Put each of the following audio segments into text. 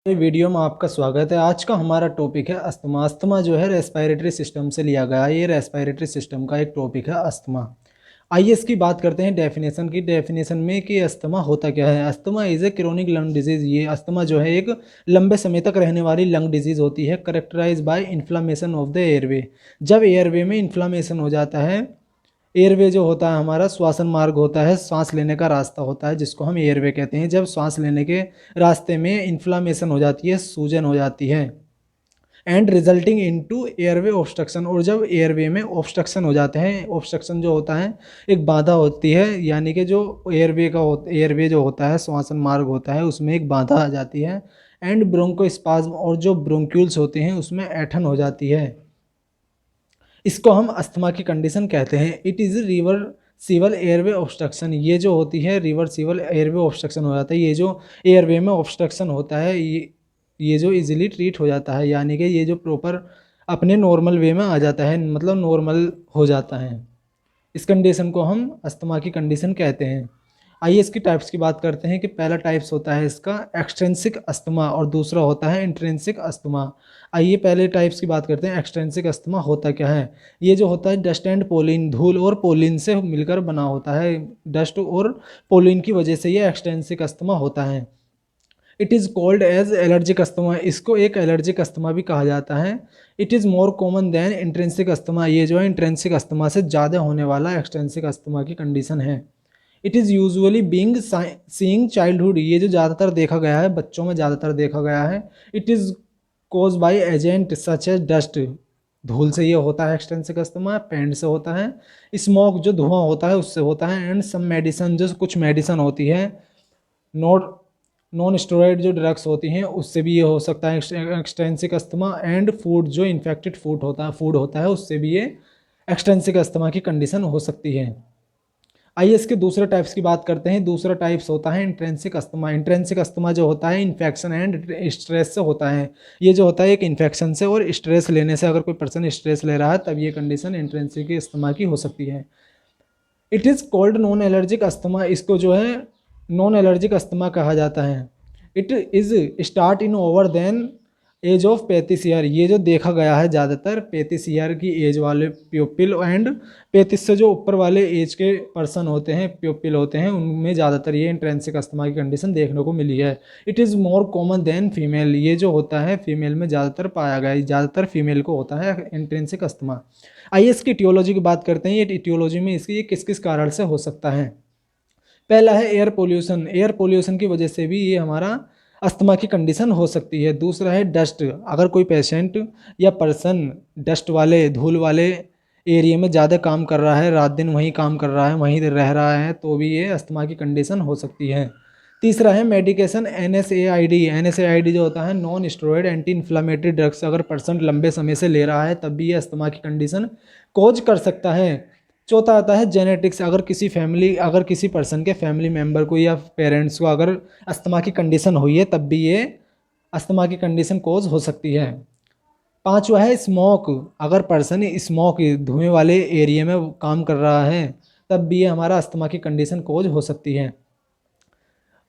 Video में आपका स्वागत है। आज का हमारा टॉपिक है अस्थमा। अस्थमा जो है रेस्पिरेटरी सिस्टम से लिया गया है। ये रेस्पिरेटरी सिस्टम का एक टॉपिक है अस्थमा। आइए इसकी बात करते हैं डेफिनेशन की। डेफिनेशन में कि अस्थमा होता क्या है। Asthma is a chronic lung disease. ये अस्थमा जो है एक लंबे समय तक रहने वाली लंग डिजीज़ होती है, characterised by inflammation of the airway. जब एयरवे में इन्फ्लामेशन हो जाता है, एयरवे जो होता है हमारा श्वासन मार्ग होता है, सांस लेने का रास्ता होता है जिसको हम एयरवे कहते हैं। जब सांस लेने के रास्ते में इन्फ्लामेशन हो जाती है, सूजन हो जाती है, and resulting into airway obstruction, और जब एयरवे में ऑब्स्ट्रक्शन हो जाते हैं, ऑब्स्ट्रक्शन जो होता है एक बाधा होती है, यानी कि जो एयरवे जो होता है श्वासन मार्ग होता है उसमें एक बाधा आ जाती है, एंड ब्रोंकोस्पाज्म, और जो ब्रोंक्यूल्स होते हैं उसमें ऐठन हो जाती है। इसको हम अस्थमा की कंडीशन कहते हैं। It is reversible airway obstruction. ये जो होती है रिवर्सिबल एयरवे ऑब्स्ट्रक्शन हो जाता है। ये जो एयरवे में ऑब्स्ट्रक्शन होता है ये जो इजीली ट्रीट हो जाता है, यानी कि ये जो प्रॉपर अपने नॉर्मल वे में आ जाता है, मतलब नॉर्मल हो जाता है। इस कंडीशन को हम अस्थमा की कंडीशन कहते हैं। आइए इसकी टाइप्स की बात करते हैं कि पहला टाइप्स होता है इसका एक्सट्रिंसिक अस्थमा और दूसरा होता है इंट्रिंसिक अस्थमा। आइए पहले टाइप्स की बात करते हैं। एक्सट्रिंसिक अस्थमा होता क्या है। ये जो होता है डस्ट एंड पोलिन, धूल और पोलिन से मिलकर बना होता है। डस्ट और पोलिन की वजह से ये एक्सट्रिंसिक अस्थमा होता है। It is called as allergic asthma. इसको एक एलर्जिक अस्थमा भी कहा जाता है। It is more common than intrinsic asthma. ये जो है इंट्रिंसिक अस्थमा से ज़्यादा होने वाला एक्सट्रिंसिक अस्थमा की कंडीशन है। It is usually being seeing childhood. ये जो ज़्यादातर देखा गया है, बच्चों में ज़्यादातर देखा गया है। It is caused by agent such as dust. धूल से ये होता है एक्सटेंसिक अस्थमा, पेंट से होता है, स्मोक जो धुआं होता है उससे होता है, एंड सम मेडिसन जो कुछ मेडिसन होती है, नॉट नॉन स्टेरॉइड जो ड्रग्स होती हैं उससे भी ये हो सकता है एक्सटेंसिक अस्थमा, एंड फूड जो इन्फेक्टेड फूड होता है उससे भी ये एक्सटेंसिक अस्थमा की कंडीशन हो सकती है। आइए इसके दूसरे टाइप्स की बात करते हैं। दूसरा टाइप्स होता है इंट्रिंसिक अस्थमा। इंट्रिंसिक अस्थमा जो होता है इन्फेक्शन एंड स्ट्रेस से होता है। ये जो होता है एक इन्फेक्शन से और स्ट्रेस लेने से, अगर कोई पर्सन स्ट्रेस ले रहा है तब ये कंडीशन इंट्रिंसिक अस्थमा की हो सकती है। It is called non allergic asthma. इसको जो है नॉन एलर्जिक अस्थमा कहा जाता है। It is start in over than age of 35 year. ये जो देखा गया है ज़्यादातर 35 ईयर की एज वाले प्यूपिल, एंड 35 से जो ऊपर वाले एज के पर्सन होते हैं, प्यूपिल होते हैं, उनमें ज़्यादातर ये इंट्रिंसिक अस्थमा की कंडीशन देखने को मिली है। It is more common than female. ये जो होता है फीमेल में ज़्यादातर पाया गया है, ज़्यादातर फीमेल को होता है इंट्रिंसिक अस्थमा। आइए इसकी इटियोलॉजी की बात करते हैं। ये इटियोलॉजी में इसकी ये किस किस कारण से हो सकता है। पहला है एयर पोल्यूशन। एयर पोल्यूशन की वजह से भी ये हमारा अस्थमा की कंडीशन हो सकती है। दूसरा है डस्ट। अगर कोई पेशेंट या पर्सन डस्ट वाले, धूल वाले एरिया में ज़्यादा काम कर रहा है, रात दिन वहीं काम कर रहा है, वहीं रह रहा है, तो भी ये अस्थमा की कंडीशन हो सकती है। तीसरा है मेडिकेशन NSAID। NSAID जो होता है non steroid anti inflammatory drugs, अगर पर्सन लंबे समय से ले रहा है तब भी ये अस्थमा की कंडीशन कोज कर सकता है। चौथा आता है जेनेटिक्स। अगर किसी पर्सन के फैमिली मेम्बर को या पेरेंट्स को अगर अस्थमा की कंडीशन हुई है तब भी ये अस्थमा की कंडीशन कोज हो सकती है। पांचवा है स्मोक। अगर पर्सन स्मोक धुएं वाले एरिया में काम कर रहा है तब भी ये हमारा अस्थमा की कंडीशन कोज हो सकती है।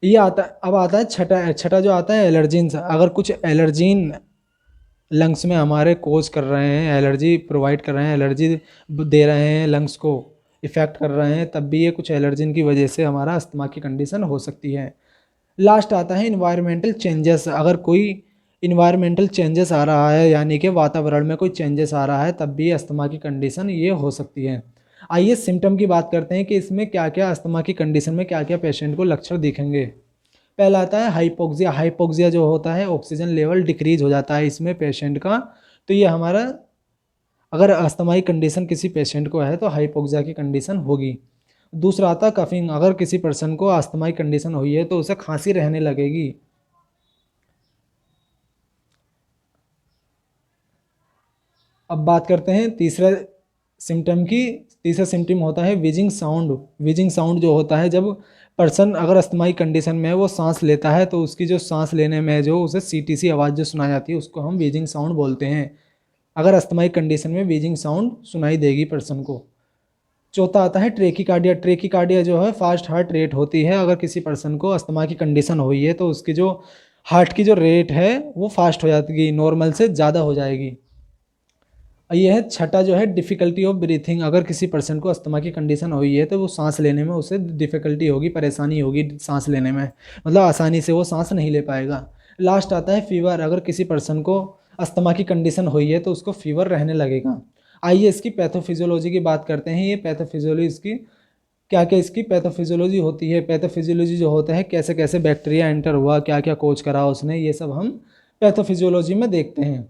ये आता अब आता है छठा छठा जो आता है एलर्जीन्स। अगर कुछ एलर्जीन लंग्स में हमारे कोज कर रहे हैं, एलर्जी प्रोवाइड कर रहे हैं, एलर्जी दे रहे हैं, लंग्स को इफ़ेक्ट कर रहे हैं, तब भी ये कुछ एलर्जिन की वजह से हमारा अस्थमा की कंडीशन हो सकती है। लास्ट आता है इन्वायरमेंटल चेंजेस। अगर कोई इन्वायरमेंटल चेंजेस आ रहा है, यानी कि वातावरण में कोई चेंजेस आ रहा है, तब भी अस्थमा की कंडीशन ये हो सकती है। आइए सिम्टम की बात करते हैं कि इसमें क्या क्या अस्थमा की कंडीशन में क्या क्या पेशेंट को लक्षण दिखेंगे। पहला आता है हाइपोक्सिया। हाइपोक्सिया जो होता है ऑक्सीजन लेवल डिक्रीज हो जाता है इसमें पेशेंट का। तो ये हमारा अगर अस्थमाई कंडीशन किसी पेशेंट को है तो हाइपोक्सिया की कंडीशन होगी। दूसरा आता है कफिंग। अगर किसी पर्सन को अस्थमाई कंडीशन हुई है तो उसे खांसी रहने लगेगी। अब बात करते हैं तीसरे सिम्टम की। तीसरा सिम्टम होता है विजिंग साउंड। विजिंग साउंड जो होता है जब पर्सन अगर अस्थमाई कंडीशन में है वो सांस लेता है तो उसकी जो सांस लेने में जो उसे सीटीसी आवाज़ जो सुनाई जाती है उसको हम विजिंग साउंड बोलते हैं। अगर अस्थमाई कंडीशन में विजिंग साउंड सुनाई देगी पर्सन को। चौथा आता है ट्रेकिकार्डिया। ट्रेकिकार्डिया जो है फास्ट हार्ट रेट होती है। अगर किसी पर्सन को अस्थमा की कंडीशन हुई है तो उसकी जो हार्ट की जो रेट है वो फास्ट हो जाएगी, नॉर्मल से ज़्यादा हो जाएगी। ये है छठा जो है डिफ़िकल्टी ऑफ ब्रीथिंग। अगर किसी पर्सन को अस्थमा की कंडीशन हुई है तो वो सांस लेने में उसे डिफ़िकल्टी होगी, परेशानी होगी सांस लेने में, मतलब आसानी से वो सांस नहीं ले पाएगा। लास्ट आता है फीवर। अगर किसी पर्सन को अस्थमा की कंडीशन हुई है तो उसको फीवर रहने लगेगा। आइए इसकी पैथोफिजियोलॉजी की बात करते हैं। ये पैथोफिजियोलॉजी इसकी क्या क्या इसकी पैथोफिजियोलॉजी होती है। पैथोफिजियोलॉजी जो होता है कैसे कैसे बैक्टीरिया एंटर हुआ, क्या क्या कोज करा उसने, ये सब हम पैथोफिजियोलॉजी में देखते हैं।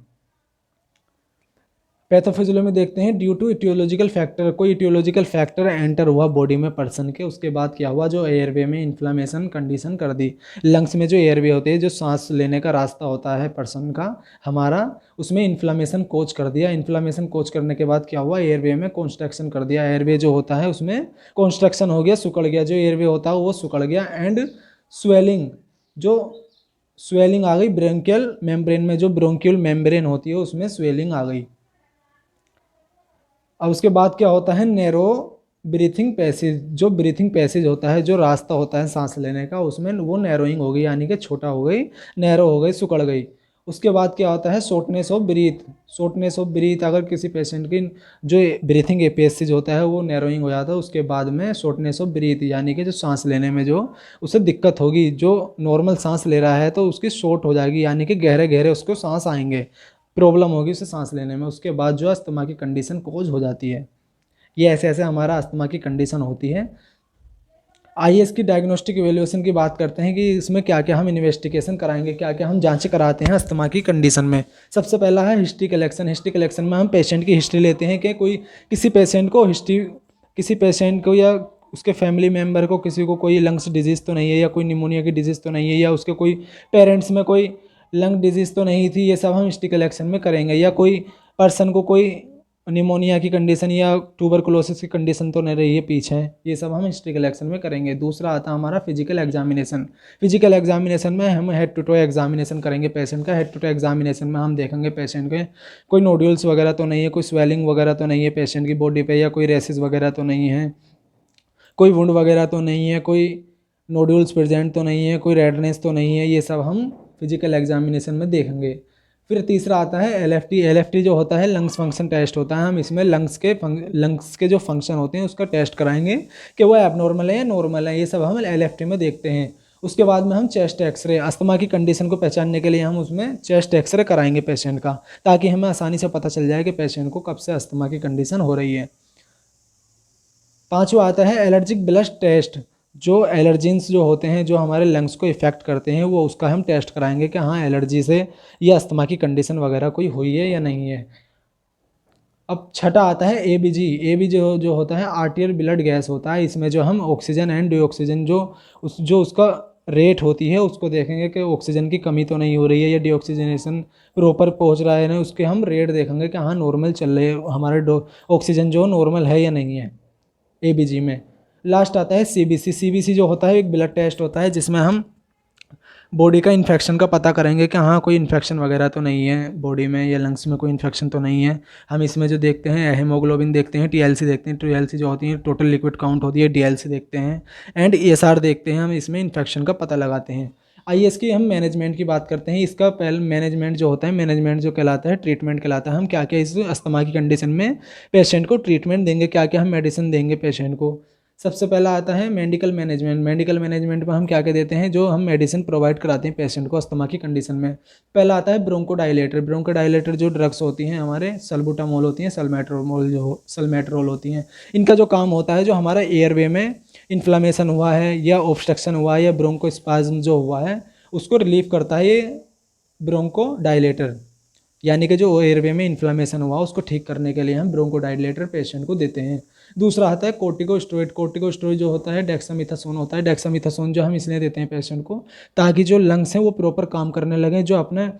पैथोफिजियोलॉजी में देखते हैं ड्यू टू इटियोलॉजिकल फैक्टर, कोई इटियोलॉजिकल फैक्टर एंटर हुआ बॉडी में पर्सन के, उसके बाद क्या हुआ, जो एयरवे में इन्फ्लामेशन कंडीशन कर दी। लंग्स में जो एयरवे होते हैं, जो सांस लेने का रास्ता होता है पर्सन का हमारा, उसमें इन्फ्लामेशन कोच कर दिया। इन्फ्लामेशन कोच करने के बाद क्या हुआ, एयरवे में कॉन्स्ट्रक्शन कर दिया। एयरवे जो होता है उसमें कॉन्स्ट्रक्शन हो गया, सिकुड़ गया, जो एयरवे होता है वो सिकुड़ गया। एंड स्वेलिंग, जो स्वेलिंग आ गई ब्रोंकियल मेम्ब्रेन में, जो ब्रोंकियल मेम्ब्रेन होती है उसमें स्वेलिंग आ गई। अब उसके बाद क्या होता है, नैरो ब्रीथिंग पैसेज। जो ब्रीथिंग पैसेज होता है, जो रास्ता होता है सांस लेने का, उसमें वो नैरोइंग हो गई, यानी कि छोटा हो गई, नैरो हो गई, सिकुड़ गई। उसके बाद क्या होता है, shortness of breath. Shortness of breath, अगर किसी पेशेंट की जो ब्रीथिंग पैसेज होता है वो नैरोइंग हो जाता है, उसके बाद में शॉर्टनेस ऑफ ब्रीथ, यानी कि जो सांस लेने में जो उसे दिक्कत होगी, जो नॉर्मल सांस ले रहा है तो उसकी शॉर्ट हो जाएगी, यानी कि गहरे गहरे उसको सांस आएंगे, प्रॉब्लम होगी उसे सांस लेने में। उसके बाद जो अस्थमा की कंडीशन कोज हो जाती है। ये ऐसे ऐसे हमारा अस्थमा की कंडीशन होती है। आइए इसकी डायग्नोस्टिक इवेल्युएशन की बात करते हैं कि इसमें क्या क्या हम इन्वेस्टिगेशन कराएंगे, क्या क्या हम जांच कराते हैं अस्थमा की कंडीशन में। सबसे पहला है हिस्ट्री कलेक्शन। हिस्ट्री कलेक्शन में हम पेशेंट की हिस्ट्री लेते हैं कि कोई किसी पेशेंट को हिस्ट्री, किसी पेशेंट को या उसके फैमिली मेम्बर को किसी को कोई लंग्स डिजीज़ तो नहीं है, या कोई निमोनिया की डिजीज़ तो नहीं है, या उसके कोई पेरेंट्स में कोई लंग डिजीज़ तो नहीं थी। ये सब हम हिस्ट्री कलेक्शन में करेंगे। या कोई पर्सन को कोई निमोनिया की कंडीशन या ट्यूबरकुलोसिस की कंडीशन तो नहीं रही है पीछे, ये सब हम हिस्ट्री कलेक्शन में करेंगे। दूसरा आता है हमारा फिजिकल एग्जामिनेशन। फिजिकल एग्जामिनेशन में हम हेड टू टो एग्जामिनेशन करेंगे पेशेंट का। हेड टू टो एग्जामिनेशन में हम देखेंगे पेशेंट के कोई नोड्यूल्स वगैरह तो नहीं है, कोई स्वेलिंग वगैरह तो नहीं है पेशेंट की बॉडी पे, या कोई रेसेस वगैरह तो नहीं है, कोई वुंड वगैरह तो नहीं है, कोई नोड्यूल्स प्रेजेंट तो नहीं है, कोई रेडनेस तो नहीं है। ये सब हम फिजिकल एग्जामिनेशन में देखेंगे। फिर तीसरा आता है एलएफटी। एलएफटी जो होता है लंग्स फंक्शन टेस्ट होता है। हम इसमें लंग्स के जो फंक्शन होते हैं उसका टेस्ट कराएंगे कि वो एबनॉर्मल है या नॉर्मल है। ये सब हम एलएफटी में देखते हैं। उसके बाद में हम चेस्ट एक्सरे, अस्थमा की कंडीशन को पहचानने के लिए हम उसमें चेस्ट एक्सरे कराएंगे पेशेंट का, ताकि हमें आसानी से पता चल जाए कि पेशेंट को कब से अस्थमा की कंडीशन हो रही है। पांचवा आता है एलर्जिक ब्लड टेस्ट। जो एलर्जेंस जो होते हैं, जो हमारे लंग्स को इफेक्ट करते हैं, वो उसका हम टेस्ट कराएंगे कि हाँ एलर्जी से या अस्थमा की कंडीशन वगैरह कोई हुई है या नहीं है। अब छठा आता है एबीजी। एबीजी जो होता है आर्टियल ब्लड गैस होता है। इसमें जो हम ऑक्सीजन एंड डीऑक्सीजन जो उसका रेट होती है उसको देखेंगे कि ऑक्सीजन की कमी तो नहीं हो रही है, या डीऑक्सीजनेशन प्रॉपर पहुंच रहा है ना, उसके हम रेट देखेंगे कि हाँ नॉर्मल चल रहे हैं हमारे ऑक्सीजन जो नॉर्मल है या नहीं है एबीजी में। लास्ट आता है सीबीसी। सीबीसी जो होता है एक ब्लड टेस्ट होता है, जिसमें हम बॉडी का इन्फेक्शन का पता करेंगे कि हाँ कोई इन्फेक्शन वगैरह तो नहीं है बॉडी में, या लंग्स में कोई इन्फेक्शन तो नहीं है। हम इसमें जो देखते हैं हेमोग्लोबिन देखते हैं, टीएलसी देखते हैं, टीएलसी जो होती है टोटल लिक्विड काउंट होती है, डीएलसी देखते हैं, एंड ईएसआर देखते हैं। हम इसमें इन्फेक्शन का पता लगाते हैं। आइए इसकी हम मैनेजमेंट की बात करते हैं। इसका पहले मैनेजमेंट जो होता है, मैनेजमेंट जो कहलाता है ट्रीटमेंट कहलाता है। हम क्या क्या इस अस्थमा की कंडीशन में पेशेंट को ट्रीटमेंट देंगे, क्या क्या हम मेडिसिन देंगे पेशेंट को। सबसे पहला आता है मेडिकल मैनेजमेंट। मेडिकल मैनेजमेंट में हम क्या क्या देते हैं, जो हम मेडिसिन प्रोवाइड कराते हैं पेशेंट को अस्थमा की कंडीशन में। पहला आता है ब्रोंकोडाइलेटर। ब्रोंकोडाइलेटर जो ड्रग्स होती हैं हमारे, सल्बुटामोल होती हैं, सल्मेट्रोल होती हैं। इनका जो काम होता है, जो हमारा एयरवे में इन्फ्लामेशन हुआ है या ऑब्स्ट्रक्शन हुआ है या ब्रोंकोस्पाज्म जो हुआ है उसको रिलीव करता है ये ब्रोंकोडाइलेटर, यानी कि जो एयरवे में इन्फ्लामेशन हुआ उसको ठीक करने के लिए हम ब्रोंकोडाइलेटर पेशेंट को देते हैं। दूसरा आता है कोर्टिकोस्टेरॉइड। कोर्टिकोस्टेरॉइड जो होता है डेक्सामेथासोन होता है। डेक्सामेथासोन जो हम इसलिए देते हैं पेशेंट को ताकि जो लंग्स हैं वो प्रॉपर काम करने लगे, जो अपना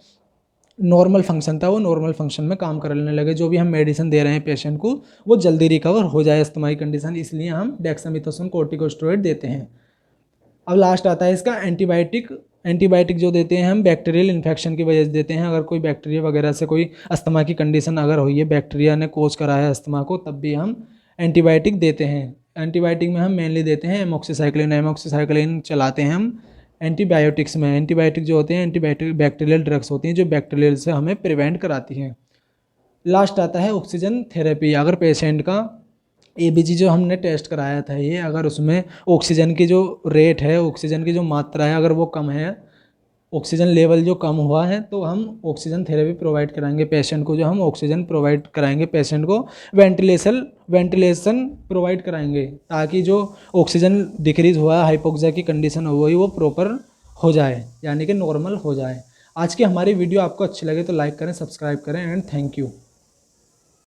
नॉर्मल फंक्शन था वो नॉर्मल फंक्शन में काम करने लगे। जो भी हम मेडिसिन दे रहे हैं पेशेंट को वो जल्दी रिकवर हो जाए अस्थमा की कंडीशन, इसलिए हम डेक्सामेथासोन कोर्टिकोस्टेरॉइड देते हैं। अब लास्ट आता है इसका एंटीबायोटिक। एंटीबायोटिक जो देते हैं हम बैक्टीरियल इन्फेक्शन की वजह से देते हैं। अगर कोई बैक्टीरिया वगैरह से कोई अस्थमा की कंडीशन अगर हुई है, बैक्टीरिया ने कोज करा है अस्थमा को, तब भी हम एंटीबायोटिक देते हैं। एंटीबायोटिक में हम मेनली देते हैं एमोक्सीसाइक्लिन। एमोक्सीसाइक्लिन चलाते हैं हम एंटीबायोटिक्स में, एंटीबायोटिक जो होते हैं एंटीबायोटिक बैक्टीरियल ड्रग्स होती हैं जो बैक्टीरियल से हमें प्रिवेंट कराती हैं। लास्ट आता है ऑक्सीजन थेरेपी। अगर पेशेंट का एबीजी जो हमने टेस्ट कराया था ये, अगर उसमें ऑक्सीजन की जो रेट है, ऑक्सीजन की जो मात्रा है, अगर वो कम है, ऑक्सीजन लेवल जो कम हुआ है, तो हम ऑक्सीजन थेरेपी प्रोवाइड कराएंगे पेशेंट को, जो हम ऑक्सीजन प्रोवाइड कराएंगे पेशेंट को, वेंटिलेशन प्रोवाइड कराएंगे, ताकि जो ऑक्सीजन डिक्रीज हुआ है, हाइपोक्सिया की कंडीशन हो गई, वो प्रॉपर हो जाए, यानी कि नॉर्मल हो जाए। आज की हमारी वीडियो आपको अच्छी लगे तो लाइक करें, सब्सक्राइब करें एंड थैंक यू।